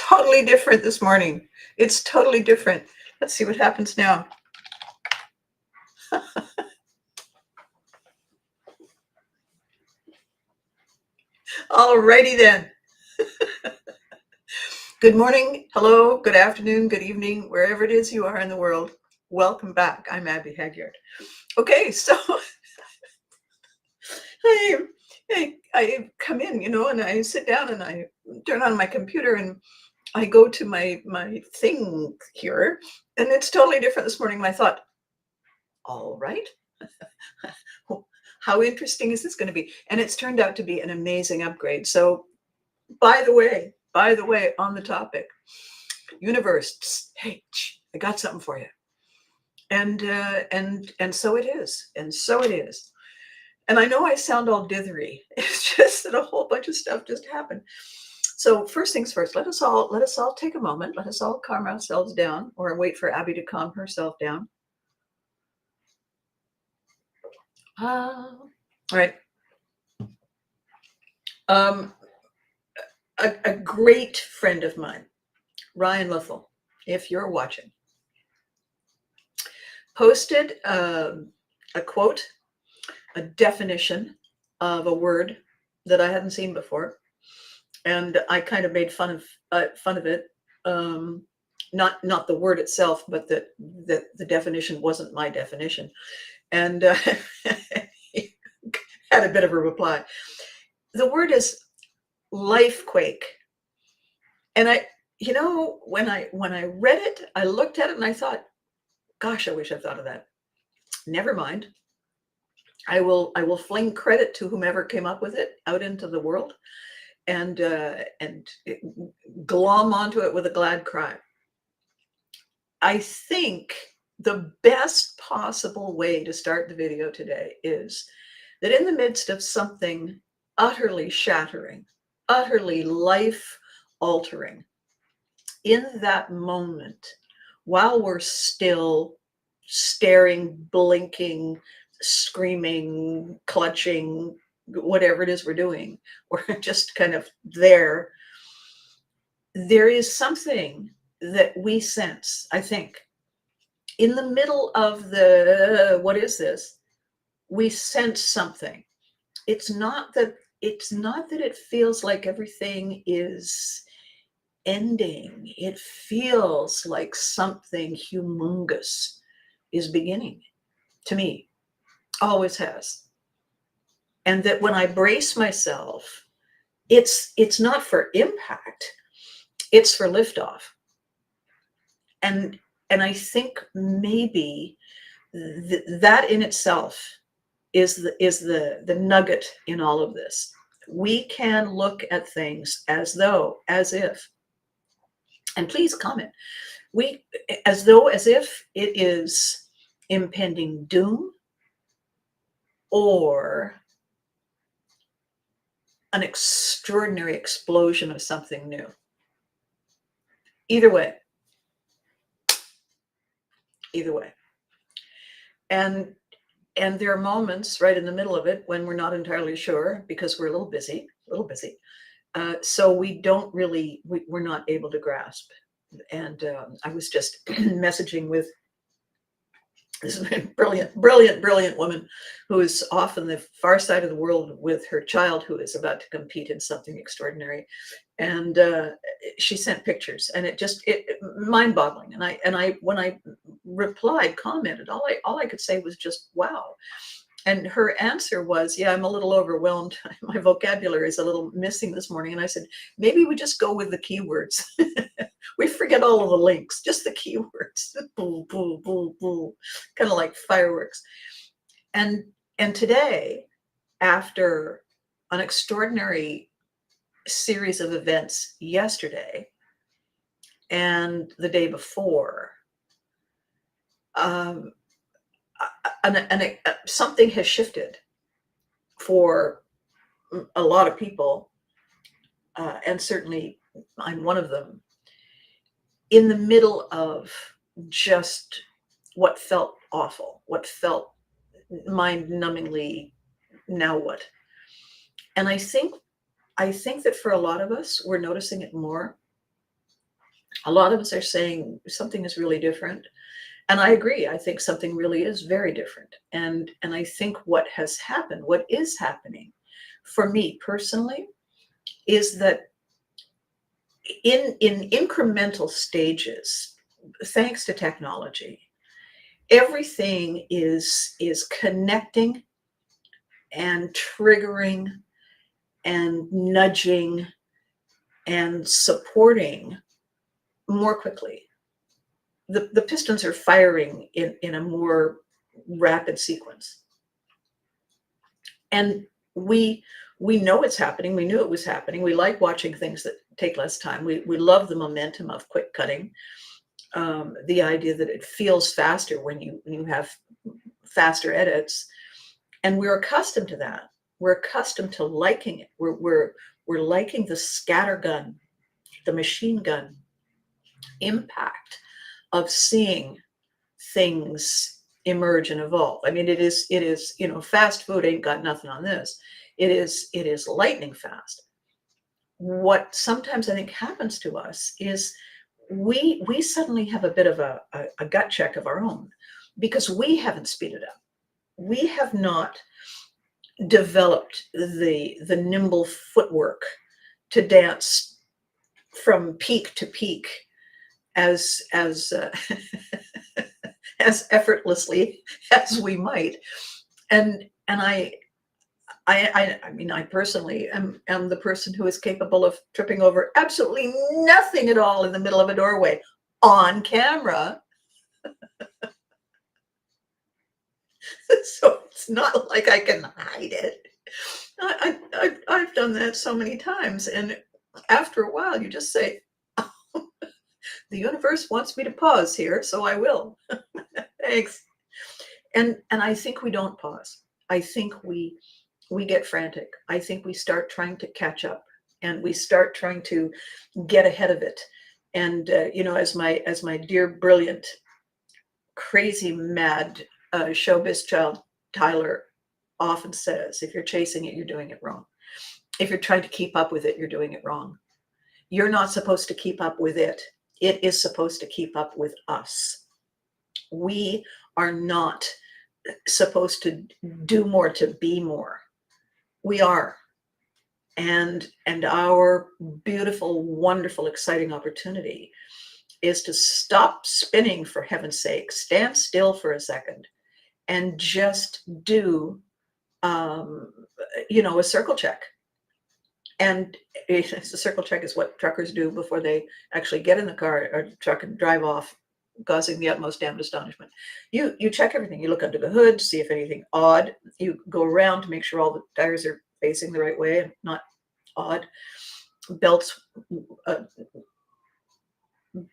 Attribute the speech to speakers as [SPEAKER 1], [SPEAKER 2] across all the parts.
[SPEAKER 1] totally different this morning. It's totally different. Let's see what happens now. Alrighty then. Good morning, hello, good afternoon, good evening, wherever it is you are in the world. Welcome back. I'm Abby Hagyard. Okay, so I come in, and I sit down and I turn on my computer and I go to my thing here, and it's totally different this morning. And I thought, all right, how interesting is this going to be? And it's turned out to be an amazing upgrade. So, by the way, on the topic, universe, hey, I got something for you. And so it is, and so it is. And I know I sound all dithery. It's just that a whole bunch of stuff just happened. So first things first, let us all take a moment. Let us all calm ourselves down, or wait for Abby to calm herself down. All right. A great friend of mine, Ryan Lethal, if you're watching, posted a quote, a definition of a word that I hadn't seen before, and I kind of made fun of it. Not the word itself, but that the definition wasn't my definition, and he had a bit of a reply. The word is lifequake, and when I read it, I looked at it and I thought, gosh, I wish I thought of that. Never mind. I will fling credit to whomever came up with it out into the world, and glom onto it with a glad cry. I think the best possible way to start the video today is that in the midst of something utterly shattering, utterly life altering, in that moment, while we're still staring, blinking, screaming, clutching, whatever it is we're doing, or just kind of there is something that we sense, I think, in the middle of the what is this? We sense something. It's not that it feels like everything is ending. It feels like something humongous is beginning, to me. Always has. And that when I brace myself, it's not for impact, it's for liftoff. And I think maybe that in itself is the nugget in all of this. We can look at things as if, and please comment, as if it is impending doom or an extraordinary explosion of something new. Either way. And there are moments right in the middle of it when we're not entirely sure, because we're a little busy. So we're not able to grasp. And I was just messaging with this brilliant woman who is off on the far side of the world with her child, who is about to compete in something extraordinary. And she sent pictures, and it mind-boggling. And I when I commented, all I could say was just wow. And her answer was, yeah, I'm a little overwhelmed. My vocabulary is a little missing this morning. And I said, maybe we just go with the keywords. We forget all of the links, just the keywords. Boo, boo, boo, boo. Kind of like fireworks. And today, after an extraordinary series of events yesterday and the day before, something has shifted for a lot of people, and certainly I'm one of them, in the middle of just what felt awful, what felt mind-numbingly, now what? And I think that for a lot of us, we're noticing it more A lot of us are saying something is really different. And I agree. I think something really is very different. And I think what has happened, what is happening for me personally, is that in incremental stages, thanks to technology, everything is connecting and triggering and nudging and supporting more quickly. The pistons are firing in a more rapid sequence. And we we know it's happening. We knew it was happening. We like watching things that take less time. We love the momentum of quick cutting. The idea that it feels faster when you have faster edits, and we're accustomed to that. We're accustomed to liking it. We're liking the scatter gun, the machine gun impact of seeing things emerge and evolve. I mean, it is, fast food ain't got nothing on this. It is lightning fast. What sometimes I think happens to us is we suddenly have a bit of a gut check of our own because we haven't speeded up. We have not developed the nimble footwork to dance from peak to peak as as effortlessly as we might. And I mean, I personally am the person who is capable of tripping over absolutely nothing at all in the middle of a doorway on camera. So it's not like I can hide it. I've done that so many times, and after a while, you just say, "The universe wants me to pause here, so I will." Thanks. And I think we don't pause. I think we get frantic. I think we start trying to catch up, and we start trying to get ahead of it. And as my dear, brilliant, crazy, mad showbiz child Tyler often says, if you're chasing it, you're doing it wrong. If you're trying to keep up with it, you're doing it wrong. You're not supposed to keep up with it. It is supposed to keep up with us. We are not supposed to do more to be more. We are. And our beautiful, wonderful, exciting opportunity is to stop spinning, for heaven's sake, stand still for a second and just do a circle check. And a circle check is what truckers do before they actually get in the car or truck and drive off, causing the utmost damned astonishment. You check everything. You look under the hood, see if anything odd. You go around to make sure all the tires are facing the right way and not odd. Belts, uh,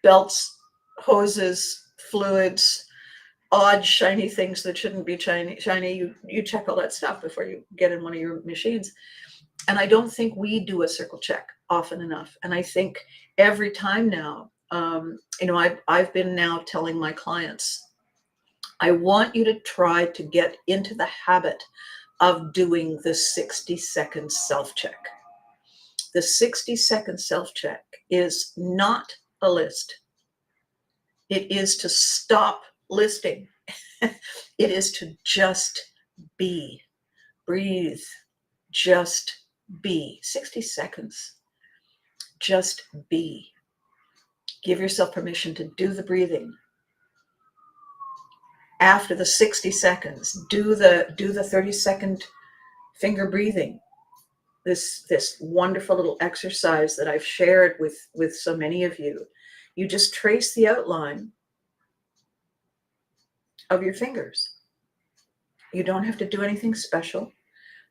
[SPEAKER 1] belts, hoses, fluids, odd shiny things that shouldn't be shiny. You check all that stuff before you get in one of your machines. And I don't think we do a circle check often enough. And I think every time now, I've been now telling my clients, I want you to try to get into the habit of doing the 60-second self-check. The 60-second self-check is not a list. It is to stop listing. It is to just be, breathe, just be. 60 seconds. Just be. Give yourself permission to do the breathing. After the 60 seconds, do the 30-second finger breathing. This wonderful little exercise that I've shared with so many of you. You just trace the outline of your fingers. You don't have to do anything special.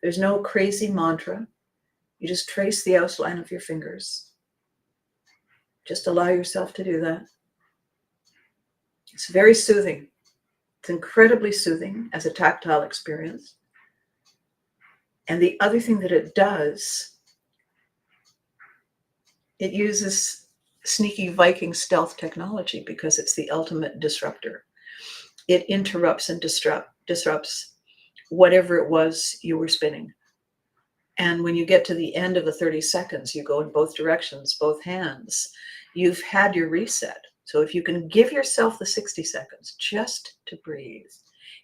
[SPEAKER 1] There's no crazy mantra. You just trace the outline of your fingers. Just allow yourself to do that. It's very soothing. It's incredibly soothing as a tactile experience. And the other thing that it does, it uses sneaky Viking stealth technology because it's the ultimate disruptor. It interrupts and disrupts whatever it was you were spinning. And when you get to the end of the 30 seconds, you go in both directions, both hands, You've had your reset. So if you can give yourself the 60 seconds just to breathe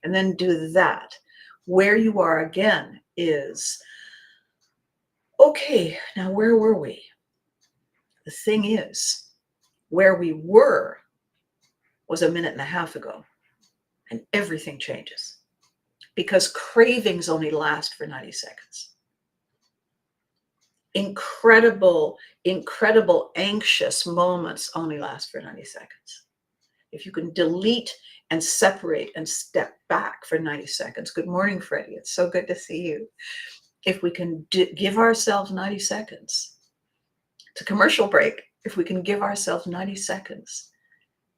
[SPEAKER 1] and then do that, where you are again is, okay, now where were we? The thing is, where we were was a minute and a half ago, and everything changes because cravings only last for 90 seconds. Incredible, incredible anxious moments only last for 90 seconds. If you can delete and separate and step back for 90 seconds. Good morning, Freddie. It's so good to see you. If we can give ourselves 90 seconds, it's a commercial break. If we can give ourselves 90 seconds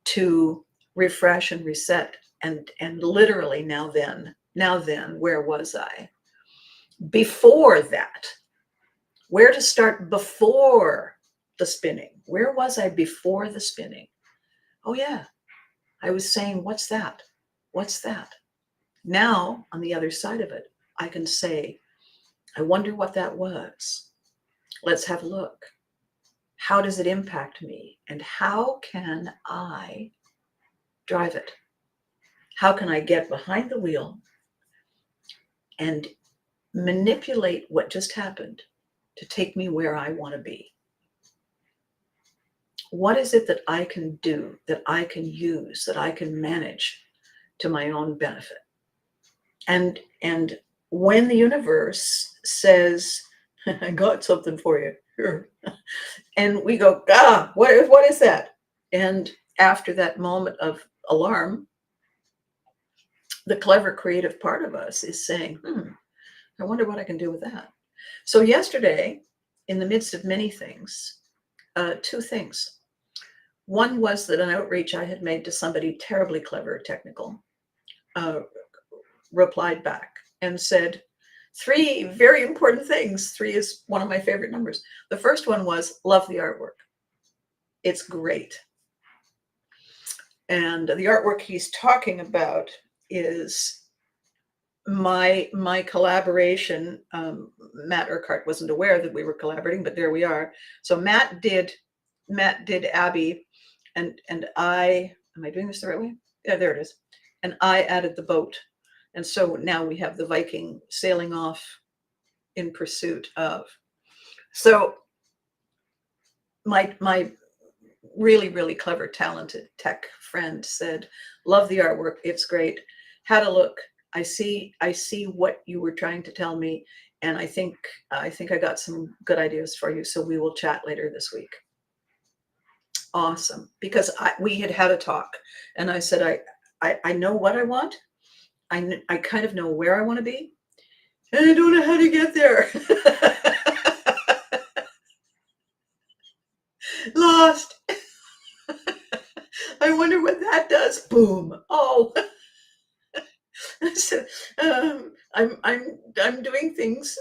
[SPEAKER 1] to refresh and reset and literally now then, where was I? Before that, where to start before the spinning? Where was I before the spinning? Oh yeah, I was saying, what's that? What's that? Now, on the other side of it, I can say, I wonder what that was. Let's have a look. How does it impact me? And how can I drive it? How can I get behind the wheel and manipulate what just happened to take me where I want to be? What is it that I can do, that I can use, that I can manage to my own benefit? And when the universe says, I got something for you, here, and we go, what is that? And after that moment of alarm, the clever creative part of us is saying, I wonder what I can do with that. So yesterday, in the midst of many things, two things. One was that an outreach I had made to somebody terribly clever, technical, replied back and said, 3 very important things. 3 is one of my favorite numbers. The first one was, love the artwork. It's great. And the artwork he's talking about is my collaboration. Matt Urquhart wasn't aware that we were collaborating, but there we are. So Matt did Abby, and I, am I doing this the right way? Yeah, there it is. And I added the boat. And so now we have the Viking sailing off in pursuit of. So my really, really clever, talented tech friend said, love the artwork. It's great. Had a look. I see what you were trying to tell me. And I think I got some good ideas for you. So we will chat later this week. Awesome. Because we had a talk and I said, I know what I want. I kind of know where I want to be. And I don't know how to get there. Lost. I wonder what that does. Boom. Oh. So, I'm doing things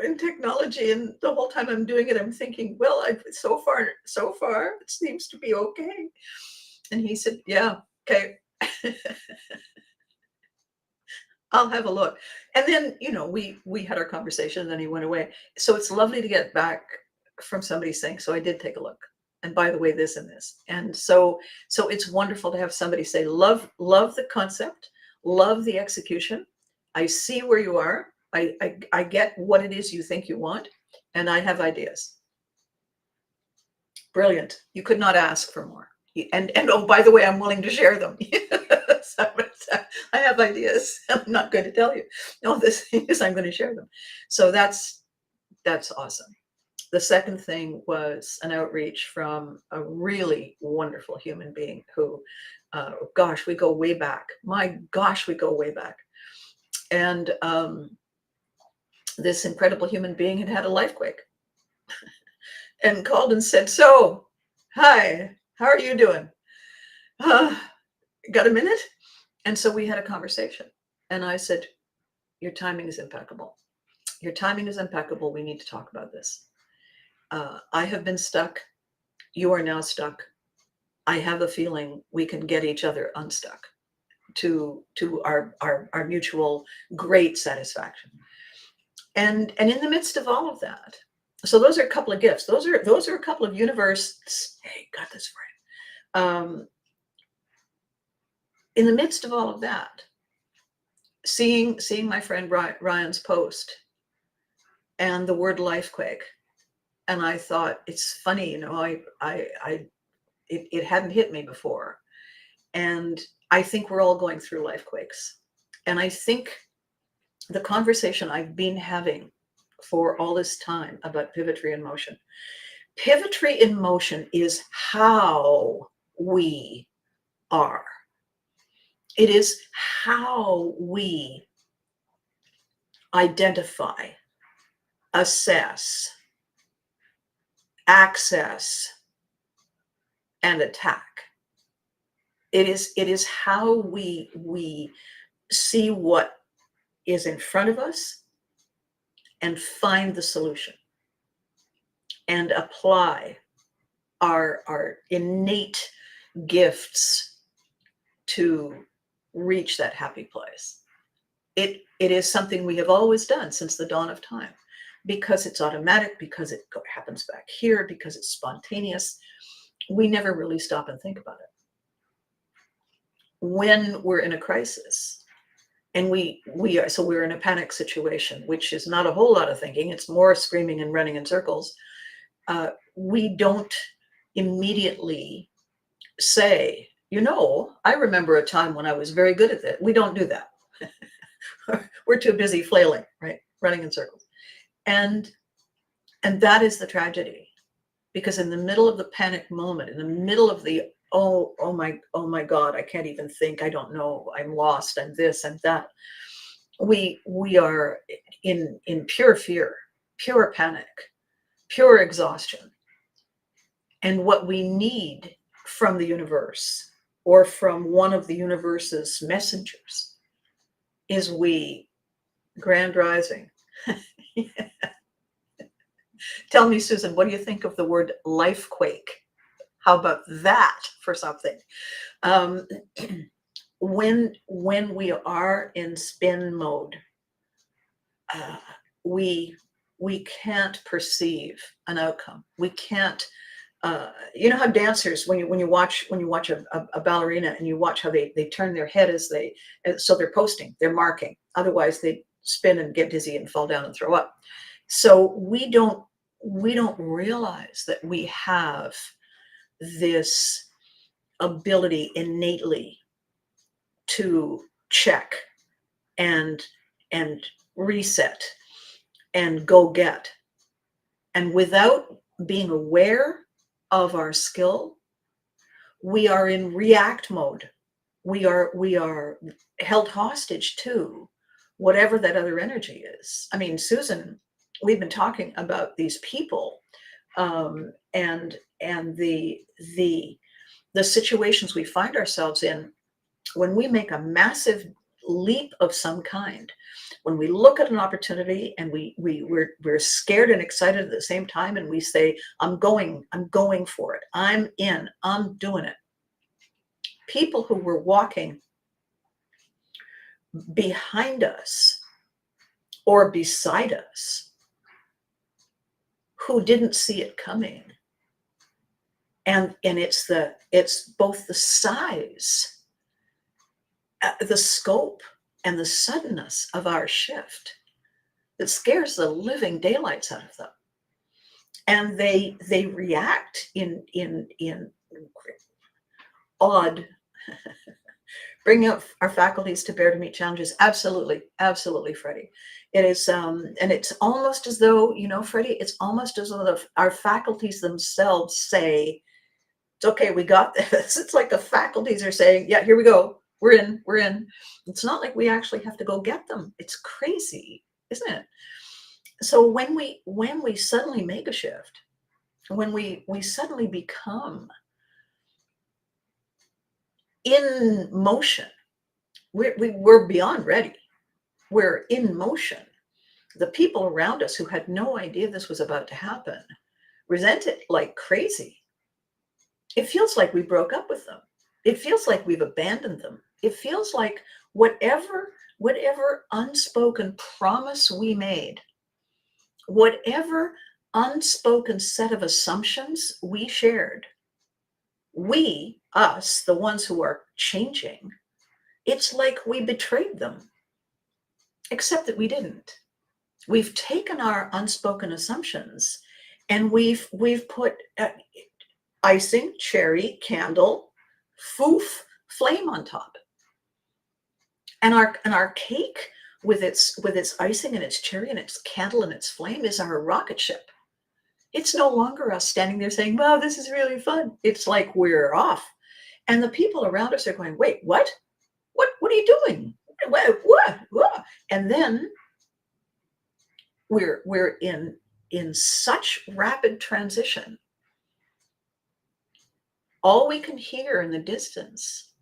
[SPEAKER 1] in technology, and the whole time I'm doing it, I'm thinking, well, so far it seems to be okay. And he said, yeah, okay. I'll have a look. And then, we had our conversation, and then he went away. So it's lovely to get back from somebody saying, so I did take a look. And by the way, this and this. And so it's wonderful to have somebody say, love the concept, love the execution. I see where you are. I get what it is you think you want, and I have ideas. Brilliant. You could not ask for more. And oh, by the way, I'm willing to share them. So I have ideas. I'm not going to tell you. No, this is I'm going to share them. So that's awesome. The second thing was an outreach from a really wonderful human being who, gosh, we go way back. My gosh, we go way back. And this incredible human being had a lifequake and called and said, so, hi, how are you doing? Got a minute? And so we had a conversation. And I said, your timing is impeccable. Your timing is impeccable. We need to talk about this. I have been stuck. You are now stuck. I have a feeling we can get each other unstuck to our mutual great satisfaction. And in the midst of all of that, So those are a couple of gifts. Those are a couple of universe. Hey, got this right. In the midst of all of that, seeing my friend Ryan's post and the word lifequake, and I thought, it's funny, it hadn't hit me before, and I think we're all going through lifequakes, and I think the conversation I've been having for all this time about pivotry in motion. Pivotry in motion is how we are. It is how we identify, assess, access, and attack. It is how we see what is in front of us and find the solution and apply our innate gifts to reach that happy place. It is something we have always done since the dawn of time, because it's automatic, because it happens back here, because it's spontaneous. We never really stop and think about it. When we're in a crisis, and we're in a panic situation, which is not a whole lot of thinking, it's more screaming and running in circles. We don't immediately say, I remember a time when I was very good at it. We don't do that. We're too busy flailing, right? Running in circles. And that is the tragedy, because in the middle of the panic moment, in the middle of the, oh my God, I can't even think, I don't know, I'm lost, I'm this, I'm that. We are in pure fear, pure panic, pure exhaustion. And what we need from the universe, or from one of the universe's messengers, is we, Grand Rising. Tell me, Susan, what do you think of the word lifequake? How about that for something? When we are in spin mode, we can't perceive an outcome. We can't. You know how dancers, when you watch a ballerina, and you watch how they turn their head so they're posting, they're marking. Otherwise, they spin and get dizzy and fall down and throw up. So we don't realize that we have this ability innately to check and reset and go get. And without being aware of our skill, we are in react mode. We are held hostage to whatever that other energy is. I mean, Susan, we've been talking about these people, and the situations we find ourselves in when we make a massive leap of some kind. When we look at an opportunity and we're scared and excited at the same time, and we say, I'm going for it, I'm in, I'm doing it. People who were walking behind us or beside us, who didn't see it coming, and it's both the size, the scope, and the suddenness of our shift that scares the living daylights out of them. And they react in odd, bring out our faculties to bear to meet challenges. Absolutely, Freddie. It is, and it's almost as though, Freddie, it's almost as though our faculties themselves say, it's okay, we got this. It's like the faculties are saying, yeah, here we go. We're in. It's not like we actually have to go get them. It's crazy, isn't it? So when we suddenly make a shift, when we suddenly become in motion, we're beyond ready. We're in motion. The people around us who had no idea this was about to happen resent it like crazy. It feels like we broke up with them. It feels like we've abandoned them. It feels like whatever unspoken promise we made, whatever unspoken set of assumptions we shared. We, us, the ones who are changing, it's like we betrayed them, except that we didn't. We've taken our unspoken assumptions and we've put icing, cherry, candle, foof, flame on top. And our cake with its icing and its cherry and its candle and its flame is our rocket ship. It's no longer us standing there saying, wow, this is really fun. It's like we're off. And the people around us are going, wait, what? What are you doing? What? And then we're in such rapid transition. All we can hear in the distance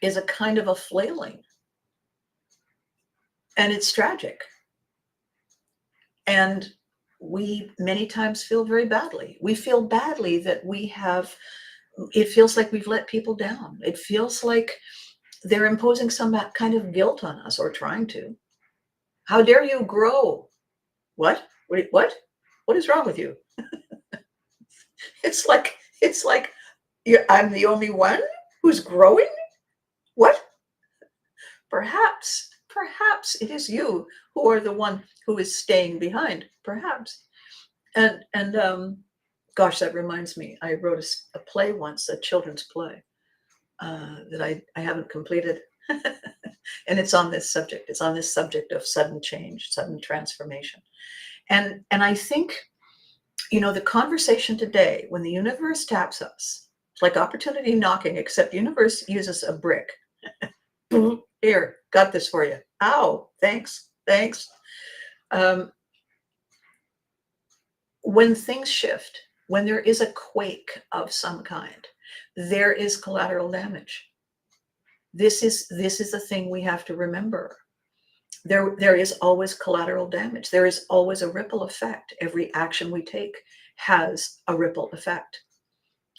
[SPEAKER 1] is a kind of a flailing. And it's tragic. And we many times feel very badly. We feel badly that it feels like we've let people down. It feels like they're imposing some kind of guilt on us or trying to. How dare you grow? What? What? What is wrong with you? It's like I'm the only one who's growing? What? Perhaps it is you who are the one who is staying behind. Perhaps. And gosh, that reminds me. I wrote a play once, a children's play that I haven't completed, and it's on this subject. It's on this subject of sudden change, sudden transformation, and I think the conversation today, when the universe taps us, it's like opportunity knocking, except the universe uses a brick. Here, got this for you. Ow, thanks. When things shift, when there is a quake of some kind, there is collateral damage. This is a thing we have to remember. There is always collateral damage. There is always a ripple effect. Every action we take has a ripple effect.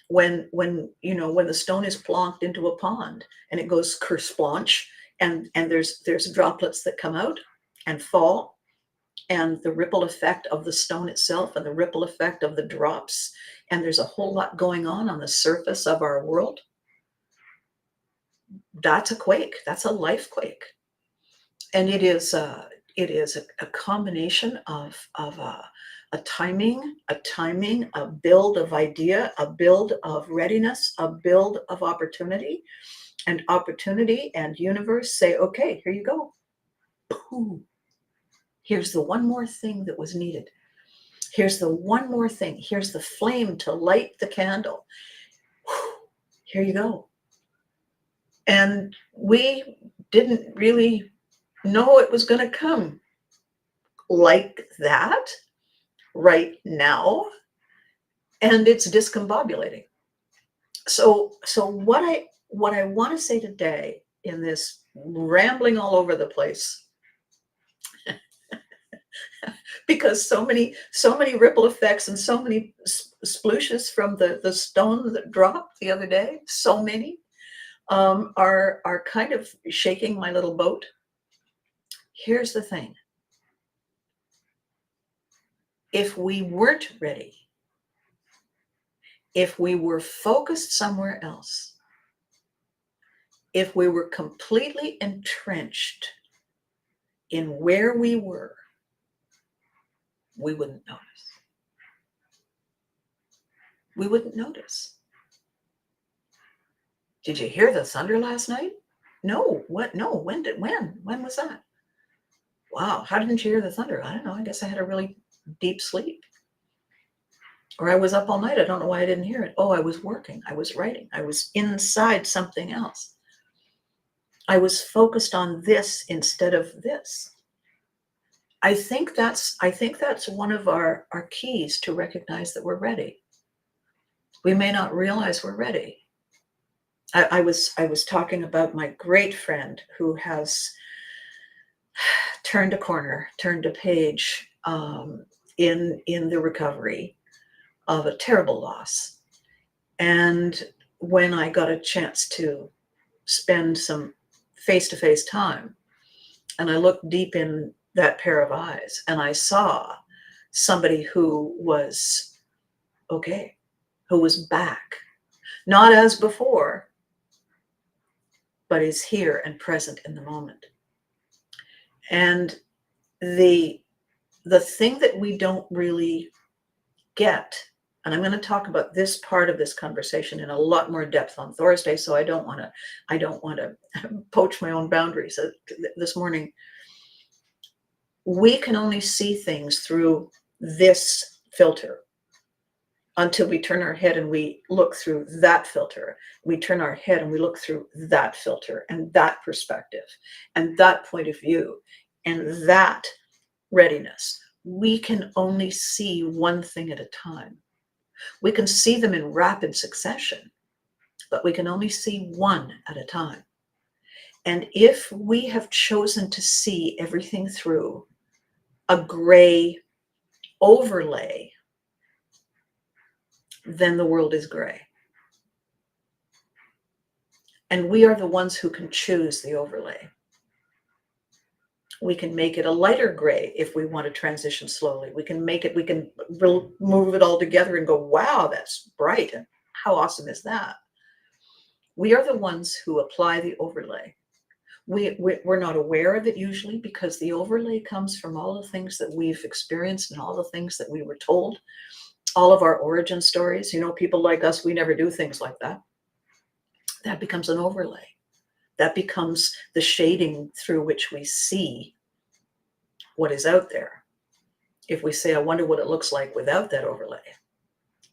[SPEAKER 1] When the stone is plonked into a pond and it goes kersplanch, and there's droplets that come out and fall, and the ripple effect of the stone itself and the ripple effect of the drops, and there's a whole lot going on the surface of our world. That's a quake. That's a life quake. And it is a combination of a timing, a build of idea, a build of readiness, a build of opportunity, and universe say, okay, here you go. Boom. Here's the one more thing that was needed. Here's the one more thing. Here's the flame to light the candle. Here you go. And we didn't really know it was going to come like that right now, and it's discombobulating. So what I want to say today in this rambling all over the place, because so many ripple effects and so many splooshes from the stone that dropped the other day, so many are kind of shaking my little boat. Here's the thing. If we weren't ready, if we were focused somewhere else, if we were completely entrenched in where we were, we wouldn't notice. We wouldn't notice. Did you hear the thunder last night? No. What? No. When was that? Wow. How didn't you hear the thunder? I don't know. I guess I had a really deep sleep. Or I was up all night. I don't know why I didn't hear it. Oh, I was working. I was writing. I was inside something else. I was focused on this instead of this. I think that's one of our keys to recognize that we're ready. We may not realize we're ready. I was talking about my great friend who has turned a corner, turned a page in the recovery of a terrible loss. And when I got a chance to spend some face-to-face time, and I looked deep in that pair of eyes, and I saw somebody who was okay, who was back, not as before, but is here and present in the moment. And the thing that we don't really get, and I'm going to talk about this part of this conversation in a lot more depth on Thursday, so I don't want to poach my own boundaries this morning. We can only see things through this filter until we turn our head and we look through that filter. We turn our head and we look through that filter and that perspective and that point of view and that readiness. We can only see one thing at a time. We can see them in rapid succession, but we can only see one at a time. And if we have chosen to see everything through a gray overlay, then the world is gray. And we are the ones who can choose the overlay. We can make it a lighter gray if we want to transition slowly. We can move it all together and go, wow, that's bright. And how awesome is that? We are the ones who apply the overlay. We're not aware of it usually because the overlay comes from all the things that we've experienced and all the things that we were told, all of our origin stories. You know, people like us, we never do things like that. That becomes an overlay. That becomes the shading through which we see what is out there. If we say, I wonder what it looks like without that overlay,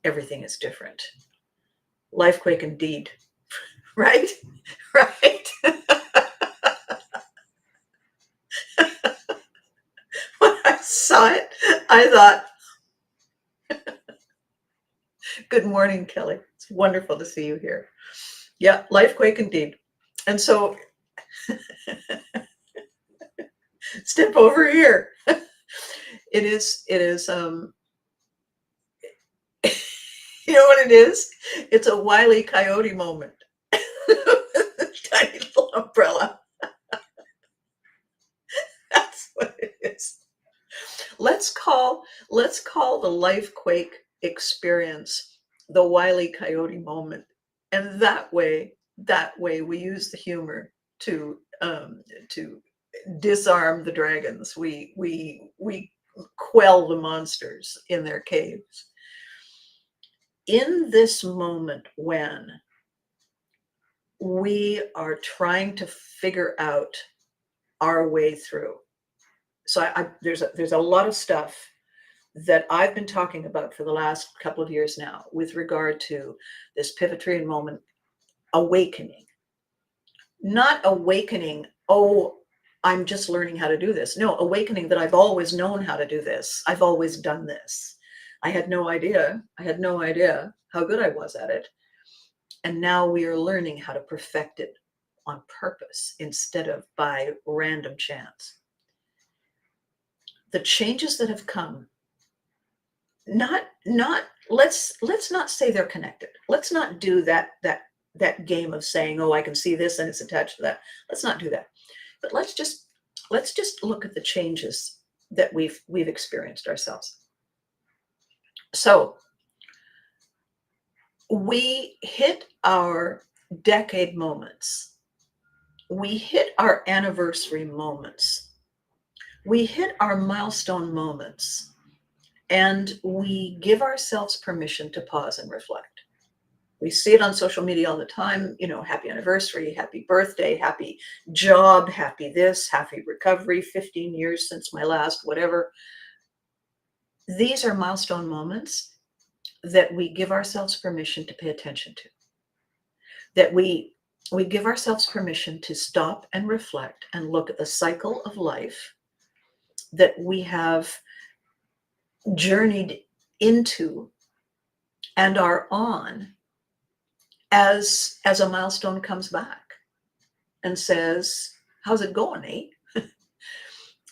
[SPEAKER 1] everything is different. Lifequake indeed, right? Right? When I saw it, I thought, good morning, Kelly. It's wonderful to see you here. Yeah, lifequake indeed. And so step over here. It is, you know what it is? It's a Wile E. Coyote moment. Tiny little umbrella. That's what it is. Let's call the lifequake experience the Wile E. Coyote moment. And that way we use the humor to disarm the dragons. We quell the monsters in their caves. In this moment when we are trying to figure out our way through. So there's a lot of stuff that I've been talking about for the last couple of years now with regard to this Pivotrian moment, awakening. Not awakening, oh, I'm just learning how to do this. No, awakening that I've always known how to do this. I've always done this. I had no idea how good I was at it. And now we are learning how to perfect it on purpose instead of by random chance. The changes that have come, let's not say they're connected. Let's not do that game of saying, oh, I can see this and it's attached to that. Let's not do that. But let's just look at the changes that we've experienced ourselves. So we hit our decade moments. We hit our anniversary moments. We hit our milestone moments. And we give ourselves permission to pause and reflect. We see it on social media all the time, you know, happy anniversary, happy birthday, happy job, happy this, happy recovery, 15 years since my last, whatever. These are milestone moments that we give ourselves permission to pay attention to, that we give ourselves permission to stop and reflect and look at the cycle of life that we have journeyed into and are on as a milestone comes back and says, how's it going, eh?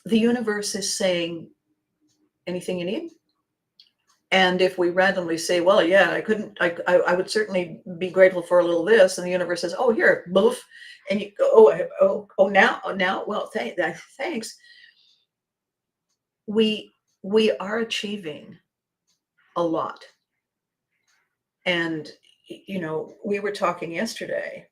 [SPEAKER 1] The universe is saying, anything you need? And if we randomly say, well, yeah, I would certainly be grateful for a little this, and the universe says, oh, here, boof, and you go, now, well, thanks. we are achieving a lot. And, we were talking yesterday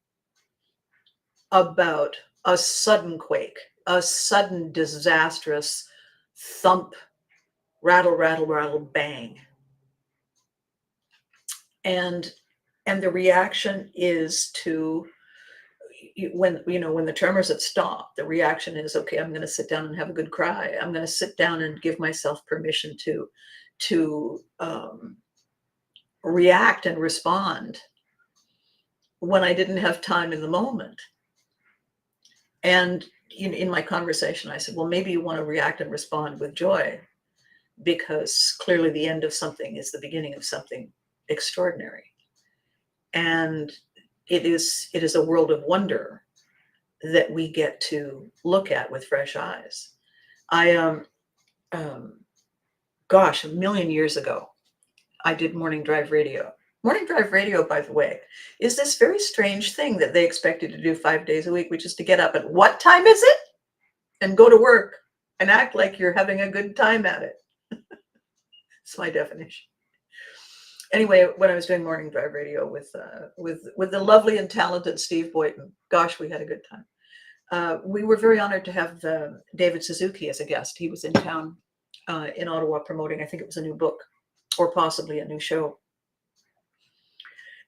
[SPEAKER 1] about a sudden quake, a sudden disastrous thump, rattle, rattle, rattle, bang. And the reaction is to when the tremors have stopped, the reaction is, okay, I'm going to sit down and have a good cry. I'm going to sit down and give myself permission to react and respond when I didn't have time in the moment. And in my conversation, I said, well, maybe you want to react and respond with joy, because clearly the end of something is the beginning of something extraordinary. And it is a world of wonder that we get to look at with fresh eyes. I gosh, a million years ago, I did morning drive radio. Morning drive radio, by the way, is this very strange thing that they expect you to do 5 days a week, which is to get up at what time is it and go to work and act like you're having a good time at it. It's my definition. Anyway, when I was doing morning drive radio with the lovely and talented Steve Boyton, gosh, we had a good time. We were very honored to have David Suzuki as a guest. He was in town in Ottawa promoting, I think it was a new book or possibly a new show.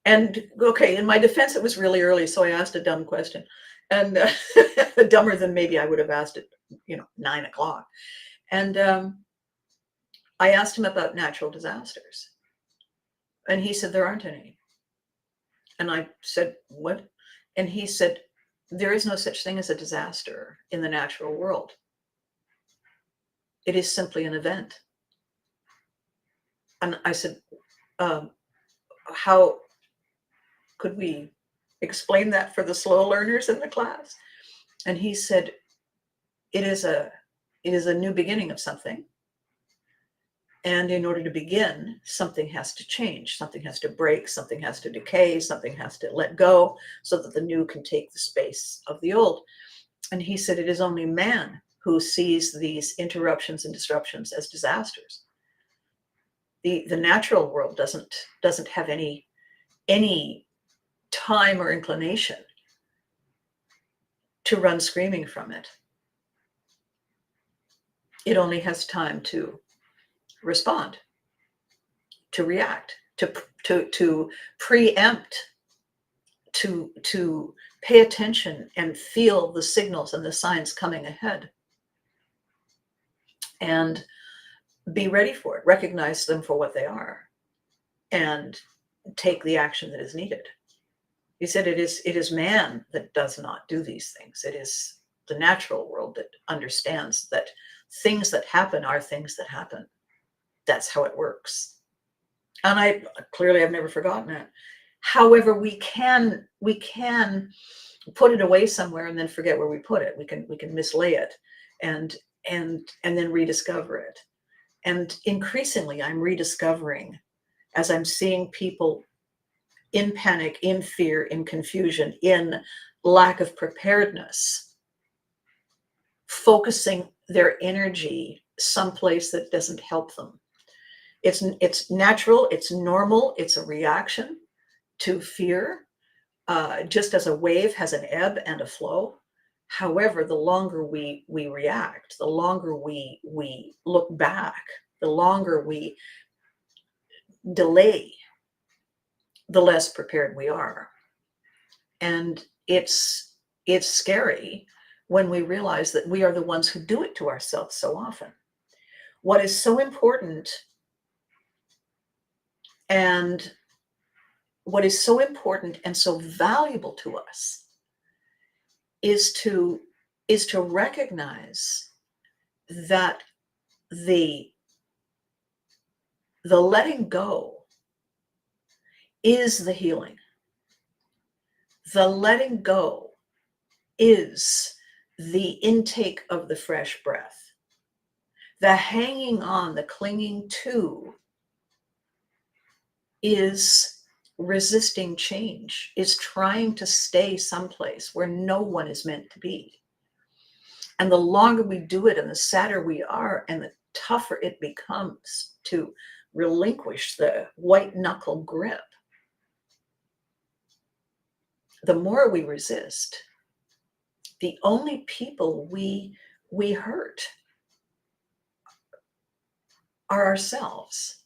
[SPEAKER 1] And okay, in my defense, it was really early, so I asked a dumb question, and dumber than maybe I would have asked it, 9 o'clock. And I asked him about natural disasters, and he said there aren't any. And I said, what? And he said, there is no such thing as a disaster in the natural world. It is simply an event. And I said, how could we explain that for the slow learners in the class? And he said, it is a new beginning of something. And in order to begin, something has to change, something has to break, something has to decay, something has to let go so that the new can take the space of the old. And he said, it is only man who sees these interruptions and disruptions as disasters. The natural world doesn't have any time or inclination to run screaming from it. It only has time to respond, to react, to preempt, to pay attention and feel the signals and the signs coming ahead, and be ready for it, recognize them for what they are, and take the action that is needed. He said it is man that does not do these things. It is the natural world that understands that things that happen are things that happen. That's how it works. And I've never forgotten it. However, we can put it away somewhere and then forget where we put it. We can mislay it and then rediscover it. And increasingly, I'm rediscovering, as I'm seeing people in panic, in fear, in confusion, in lack of preparedness, focusing their energy someplace that doesn't help them. It's natural, it's normal, it's a reaction to fear, just as a wave has an ebb and a flow. However, the longer we react, the longer we look back, the longer we delay, the less prepared we are. And it's scary when we realize that we are the ones who do it to ourselves so often. What is so important and so valuable to us is to recognize that the letting go is the healing. The letting go is the intake of the fresh breath. The hanging on, the clinging to, is resisting change, is trying to stay someplace where no one is meant to be. And the longer we do it and the sadder we are and tougher it becomes to relinquish the white knuckle grip, the more we resist, the only people we hurt are ourselves,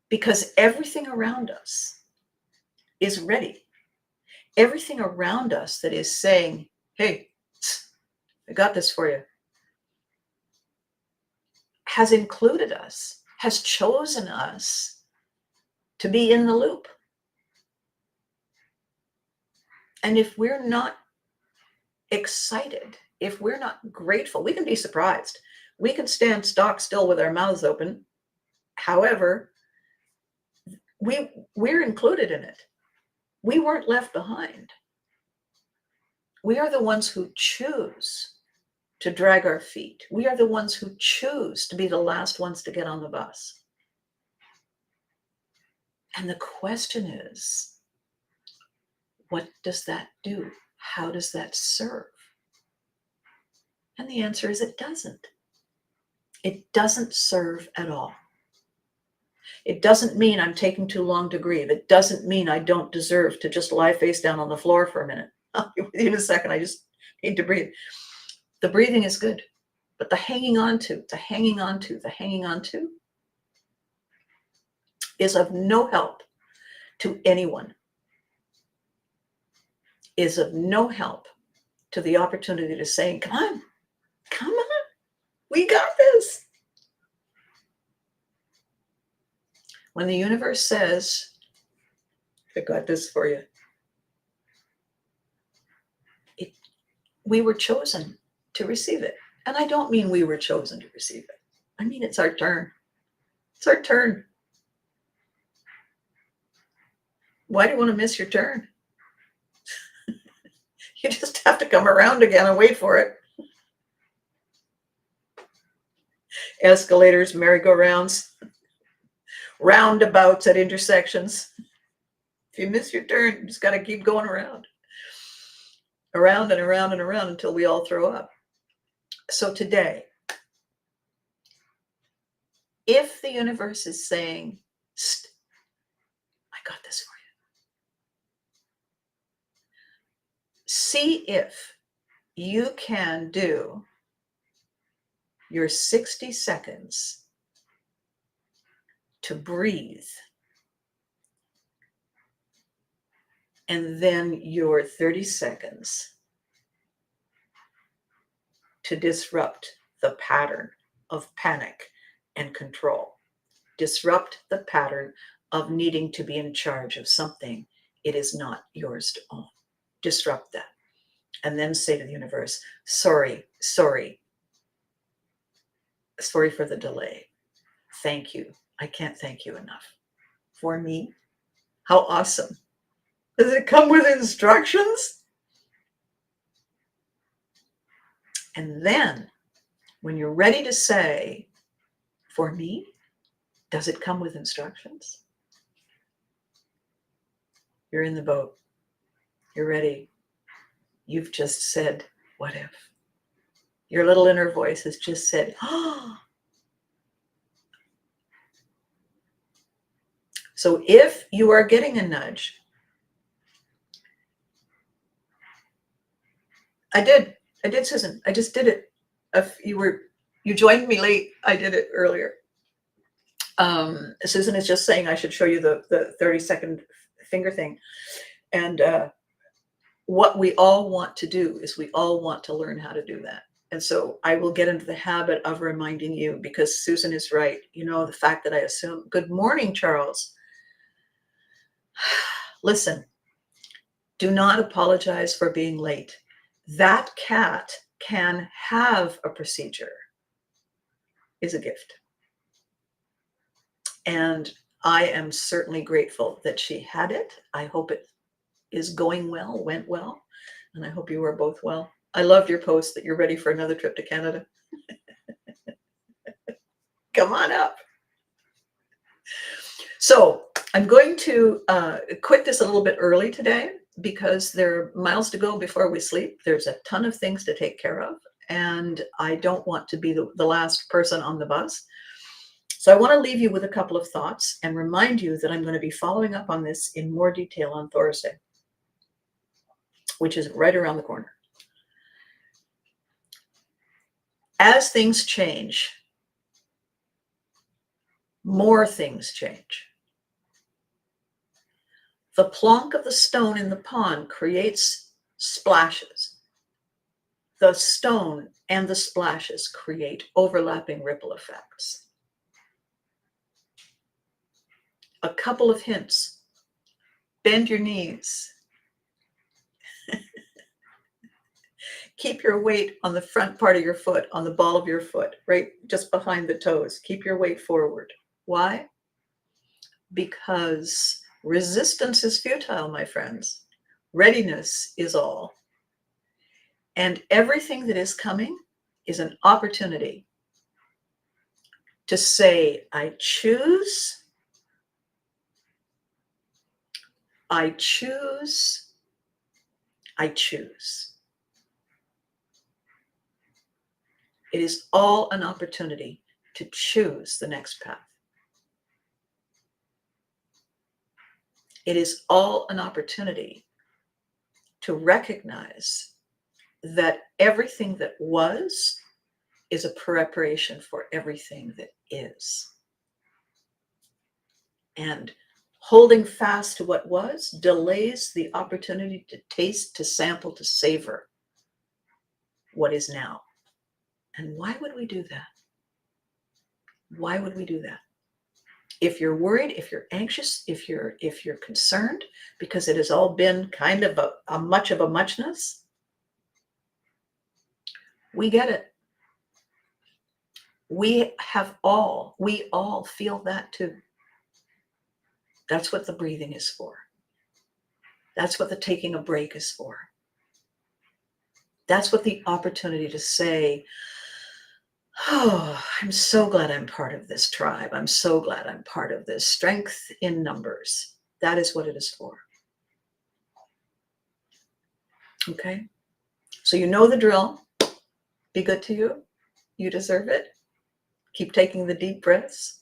[SPEAKER 1] because everything around us is ready. Everything around us that is saying, hey, I got this for you, has included us, has chosen us to be in the loop. And if we're not excited, if we're not grateful, we can be surprised. We can stand stock still with our mouths open. However, we're included in it. We weren't left behind. We are the ones who choose to drag our feet. We are the ones who choose to be the last ones to get on the bus. And the question is, what does that do? How does that serve? And the answer is it doesn't. It doesn't serve at all. It doesn't mean I'm taking too long to grieve. It doesn't mean I don't deserve to just lie face down on the floor for a minute. I'll be with you in a second. I just need to breathe. The breathing is good, but the hanging on to is of no help to anyone, is of no help to the opportunity to say, come on, we got this. When the universe says, I got this for you, we were chosen to receive it. And I don't mean we were chosen to receive it. I mean, it's our turn. It's our turn. Why do you want to miss your turn? You just have to come around again and wait for it. Escalators, merry-go-rounds, roundabouts at intersections. If you miss your turn, you just got to keep going around and around and around until we all throw up. So today, if the universe is saying, Psst, I got this for you. See if you can do your 60 seconds to breathe, and then your 30 seconds to disrupt the pattern of panic and control. Disrupt the pattern of needing to be in charge of something it is not yours to own. Disrupt that. And then say to the universe, sorry for the delay. Thank you. I can't thank you enough. For me, how awesome. Does it come with instructions? And then when you're ready to say, for me, does it come with instructions? You're in the boat. You're ready. You've just said, what if? Your little inner voice has just said, oh. So if you are getting a nudge, I did, Susan. I just did it. You joined me late. I did it earlier. Susan is just saying I should show you the 30-second finger thing. And what we all want to do is we all want to learn how to do that. And so I will get into the habit of reminding you, because Susan is right. You know, the fact that I assume, good morning, Charles. Listen, do not apologize for being late. That cat can have a procedure is a gift. And I am certainly grateful that she had it. I hope it is going well, went well, and I hope you are both well. I loved your post that you're ready for another trip to Canada. Come on up. So I'm going to quit this a little bit early today because there are miles to go before we sleep. There's a ton of things to take care of. and I don't want to be the last person on the bus. So I want to leave you with a couple of thoughts and remind you that I'm going to be following up on this in more detail on Thursday, which is right around the corner. As things change, more things change. The plonk of the stone in the pond creates splashes. The stone and the splashes create overlapping ripple effects. A couple of hints. Bend your knees. Keep your weight on the front part of your foot, on the ball of your foot, right just behind the toes. Keep your weight forward. Why? Because resistance is futile, my friends. Readiness is all. And everything that is coming is an opportunity to say, I choose, I choose, I choose. It is all an opportunity to choose the next path. It is all an opportunity to recognize that everything that was is a preparation for everything that is. And holding fast to what was delays the opportunity to taste, to sample, to savor what is now. And why would we do that? Why would we do that? If you're worried, if you're anxious, if you're concerned, because it has all been kind of a much of a muchness, we get it. We all feel that too. That's what the breathing is for. That's what the taking a break is for. That's what the opportunity to say, oh, I'm so glad I'm part of this tribe. I'm so glad I'm part of this. Strength in numbers. That is what it is for. Okay? So you know the drill. Be good to you. You deserve it. Keep taking the deep breaths.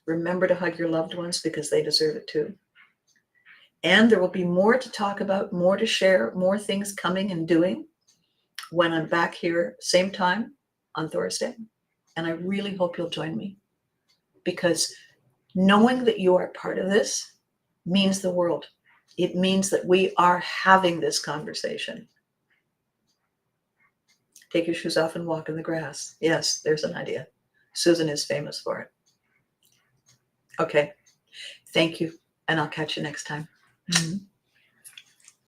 [SPEAKER 1] Remember to hug your loved ones because they deserve it too. And there will be more to talk about, more to share, more things coming and doing when I'm back here, same time on Thursday. And I really hope you'll join me, because knowing that you are part of this means the world. It means that we are having this conversation. Take your shoes off and walk in the grass. Yes, there's an idea. Susan is famous for it. Okay. Thank you. And I'll catch you next time. Mm-hmm.